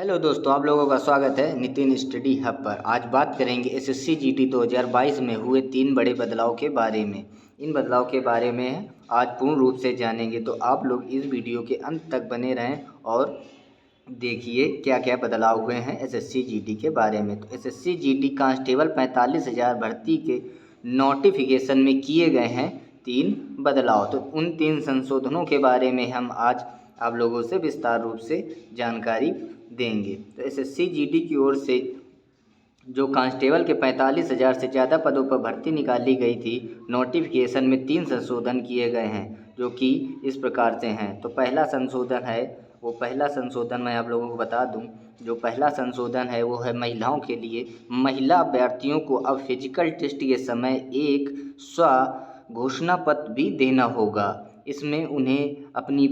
Hello दोस्तों, आप लोगों का स्वागत है नितिन स्टडी हब पर। आज बात करेंगे एसएससी जीडी 2022 में हुए 3 बड़े बदलाव के बारे में। इन बदलाव के बारे में आज पूर्ण रूप से जानेंगे, तो आप लोग इस वीडियो के अंत तक बने रहें और देखिए क्या क्या बदलाव हुए हैं एसएससी जीडी के बारे में। तो एसएससी जीडी कांस्टेबल 45,000 भर्ती के नोटिफिकेशन में किए गए हैं 3 बदलाव। तो उन 3 संशोधनों के बारे में हम आज आप लोगों से विस्तार रूप से जानकारी देंगे। तो एसएससी जीडी की ओर से जो कांस्टेबल के 45,000 से ज़्यादा पदों पर भर्ती निकाली गई थी, नोटिफिकेशन में 3 संशोधन किए गए हैं, जो कि इस प्रकार से हैं। तो पहला संशोधन है, वो पहला संशोधन मैं आप लोगों को बता दूं। जो पहला संशोधन है वो है महिलाओं के लिए। महिला अभ्यर्थियों को अब फिजिकल टेस्ट के समय एक स्व घोषणा पत्र भी देना होगा। इसमें उन्हें अपनी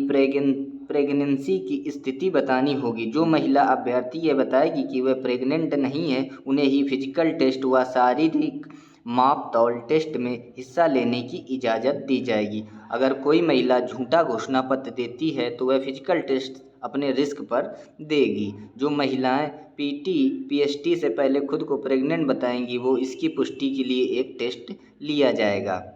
प्रेगनेंसी की स्थिति बतानी होगी। जो महिला अभ्यर्थी ये बताएगी कि वह प्रेग्नेंट नहीं है, उन्हें ही फिजिकल टेस्ट व शारीरिक माप तौल टेस्ट में हिस्सा लेने की इजाज़त दी जाएगी। अगर कोई महिला झूठा घोषणा पत्र देती है तो वह फिजिकल टेस्ट अपने रिस्क पर देगी। जो महिलाएं पीएसटी से पहले खुद को प्रेग्नेंट बताएंगी, वो इसकी पुष्टि के लिए एक टेस्ट लिया जाएगा।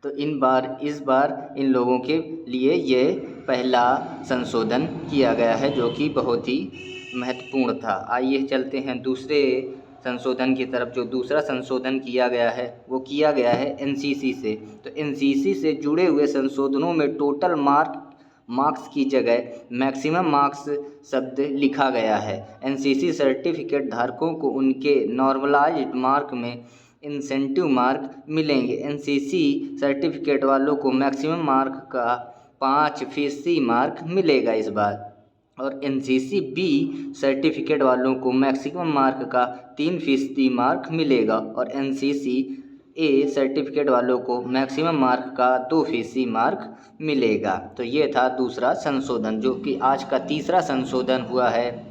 तो इस बार इन लोगों के लिए ये पहला संशोधन किया गया है, जो कि बहुत ही महत्वपूर्ण था। आइए चलते हैं दूसरे संशोधन की तरफ। जो दूसरा संशोधन किया गया है वो किया गया है एनसीसी से। तो एनसीसी से जुड़े हुए संशोधनों में टोटल मार्क्स की जगह मैक्सिमम मार्क्स शब्द लिखा गया है। एनसीसी सर्टिफिकेट धारकों को उनके नॉर्मलाइज्ड मार्क में इंसेंटिव मार्क मिलेंगे। एनसीसी सर्टिफिकेट वालों को मैक्सिमम मार्क का 5% मार्क मिलेगा इस बार, और एनसीसी बी सर्टिफिकेट वालों को मैक्सिमम मार्क का 3% मार्क मिलेगा, और एनसीसी ए सर्टिफिकेट वालों को मैक्सिमम मार्क का 2% मार्क मिलेगा। तो ये था दूसरा संशोधन, जो कि आज का तीसरा संशोधन हुआ है।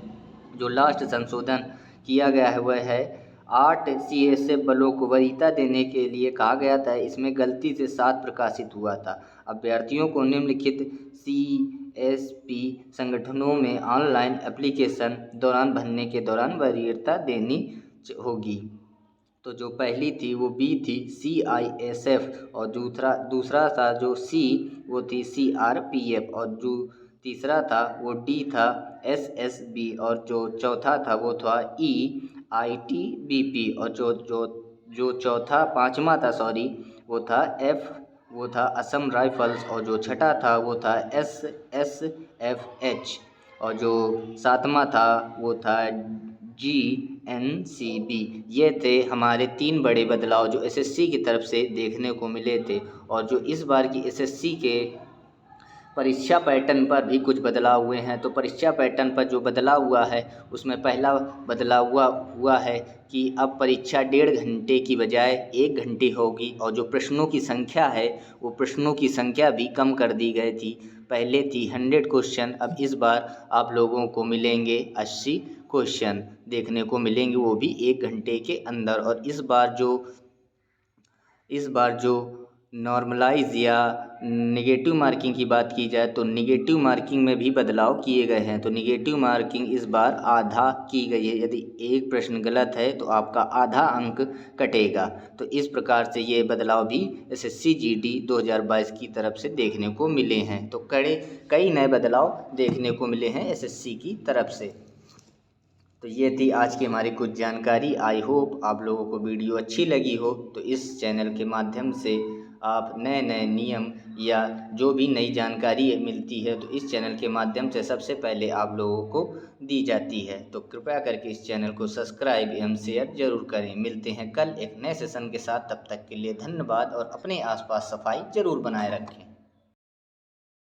जो लास्ट संशोधन किया गया है वह है 8 सीएसएफ बलों को वरीयता देने के लिए कहा गया था। इसमें गलती से 7 प्रकाशित हुआ था। अभ्यर्थियों को निम्नलिखित सीएसपी संगठनों में ऑनलाइन एप्लीकेशन दौरान भरने के दौरान वरीयता देनी होगी। तो जो पहली थी वो बी थी सीआईएसएफ, और दूसरा था जो सी वो थी सीआरपीएफ, और जो तीसरा था वो डी था एसएसबी, और जो चौथा था वो था आईटीबीपी, और जो चौथा पांचवा था वो था असम राइफल्स, और जो छठा था वो था एसएसएफएच, और जो सातवां था वो था जीएनसीबी। ये थे हमारे 3 बड़े बदलाव जो एसएससी की तरफ से देखने को मिले थे। और जो इस बार की एसएससी के परीक्षा पैटर्न पर भी कुछ बदलाव हुए हैं। तो परीक्षा पैटर्न पर जो बदलाव हुआ है उसमें पहला बदलाव हुआ है कि अब परीक्षा 1.5 घंटे की बजाय 1 घंटे होगी, और जो प्रश्नों की संख्या है वो प्रश्नों की संख्या भी कम कर दी गई थी। पहले थी 100 क्वेश्चन, अब इस बार आप लोगों को मिलेंगे 80 क्वेश्चन देखने को मिलेंगे, वो भी 1 घंटे के अंदर। और इस बार जो नॉर्मलाइज या नेगेटिव मार्किंग की बात की जाए तो नेगेटिव मार्किंग में भी बदलाव किए गए हैं। तो नेगेटिव मार्किंग इस बार आधा की गई है। यदि एक प्रश्न गलत है तो आपका आधा अंक कटेगा। तो इस प्रकार से ये बदलाव भी एसएससी जीडी 2022 की तरफ से देखने को मिले हैं। तो कई नए बदलाव देखने को मिले हैं एसएससी की तरफ से। तो ये थी आज की हमारी कुछ जानकारी। आई होप आप लोगों को वीडियो अच्छी लगी हो। तो इस चैनल के माध्यम से आप नए नए नियम या जो भी नई जानकारी मिलती है तो इस चैनल के माध्यम से सबसे पहले आप लोगों को दी जाती है। तो कृपया करके इस चैनल को सब्सक्राइब एवं शेयर जरूर करें। मिलते हैं कल एक नए सेशन के साथ, तब तक के लिए धन्यवाद, और अपने आसपास सफाई जरूर बनाए रखें।